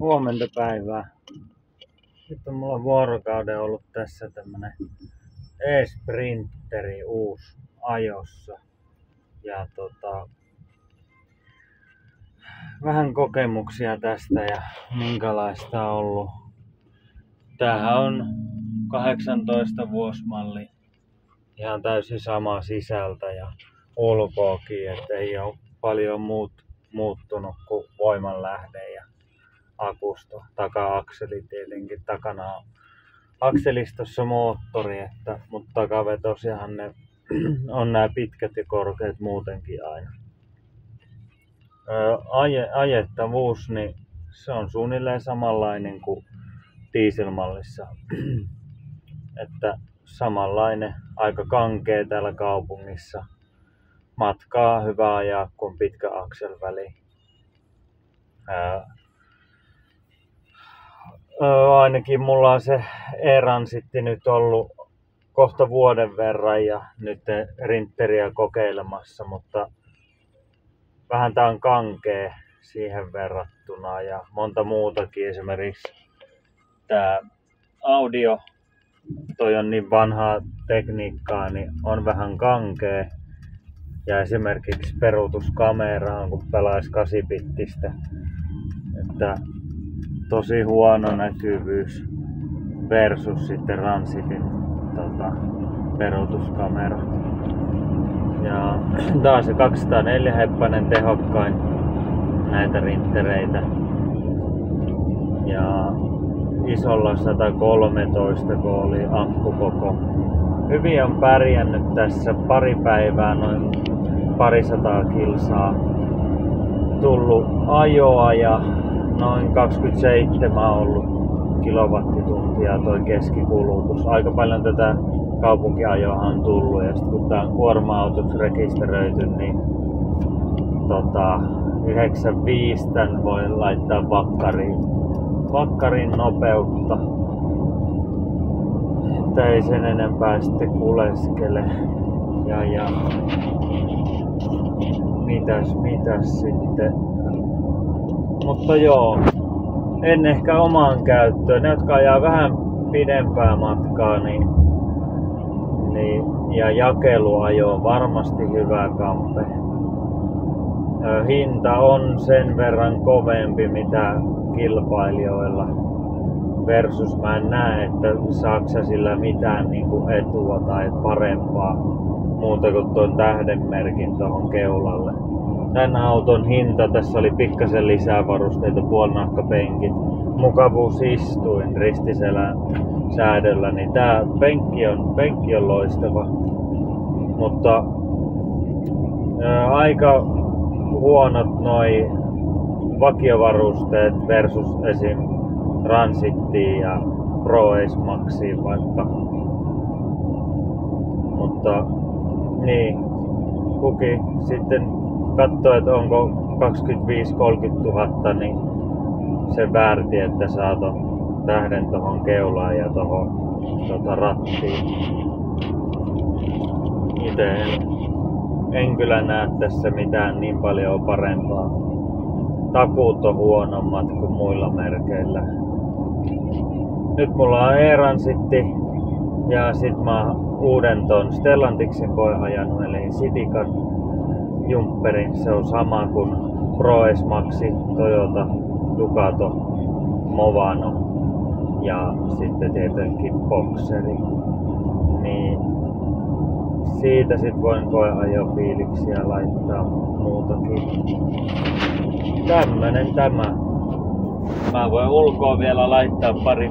Huomenta päivää. Nyt on mulla vuorokauden ollut tässä tämmönen e-sprinteri uusi ajossa. Ja vähän kokemuksia tästä ja minkälaista on ollut. Tämähän on 18 vuosimalli. Ihan täysin sama sisältä ja ulkoakin, että ei ole paljon muuttunut kuin voimanlähde ja akusto. Taka-akseli tietenkin, takana on akselistossa moottori, mutta takavetosiahan ne on nämä pitkät ja korkeat muutenkin aina. Ajettavuus, niin se on suunnilleen samanlainen kuin dieselmallissa. Että samanlainen, aika kankea täällä kaupungissa. Matkaa hyvä ajaa, kun pitkä akselväli. Ainakin mulla on se e-transitti nyt ollut kohta vuoden verran ja nyt rinteriä kokeilemassa, mutta vähän tää on kankea siihen verrattuna ja monta muutakin, esimerkiksi tää audio, toi on niin vanhaa tekniikkaa, niin on vähän kankea. Ja esimerkiksi peruutuskameraan, kun pelaisi 8-bittistä, että tosi huono näkyvyys versus sitten Transitin peruutuskamera. Ja tää on se 204-heppainen tehokkain näitä rinttereitä. Ja isolla 113, kun oli akkukoko. Hyvin on pärjännyt tässä pari päivää, noin 200 kilsaa tullut ajoa ja noin 27 ollut kilowattituntia toi keskikulutus. Aika paljon tätä kaupunkiajoa on tullut ja sitten kun tää on kuorma-autoksi rekisteröity, niin 95 voi laittaa vakkarin nopeutta. Että ei sen enempää sitten kuleskele. Ja mitäs sitten. Mutta joo, en ehkä omaan käyttöön. Ne, jotka ajaa vähän pidempää matkaa, niin ja jakeluajo on varmasti hyvä kampe. Hinta on sen verran kovempi mitä kilpailijoilla. Versus mä en näe, että saaksa sillä mitään niinku etua tai parempaa muuta kuin tuon tähdenmerkin tuohon keulalle. Tän auton hinta, tässä oli pikkasen lisää varusteita, puolinahkapenkit, mukavuusistuin ristiselän säädöllä, niin tää penkki on loistava. Mutta aika huonot noi vakiovarusteet versus esim. Transittiin ja Pro Ace Maxiin vaikka. Mutta niin, kuki sitten katsoo, että onko 25-30 000, niin se väärti, että saa ton tähden tohon keulaan ja tohon rattiin. Itse en kyllä näe tässä mitään niin paljon parempaa. Takuut on huonommat kuin muilla merkeillä. Nyt mulla on e-transitti ja sit mä uuden ton Stellantiksen ajanut, eli Citican Jumperin. Se on sama kuin Pro Ace Maxi, Toyota, Ducato, Movano ja sitten tietenkin Boxeri. Niin siitä sit voin koeajofiiliksiä laittaa muutakin. Tämmönen tämä. Mä voin ulkoa vielä laittaa pari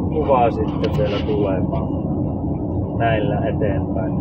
kuvaa sitten vielä tulemaan näillä eteenpäin.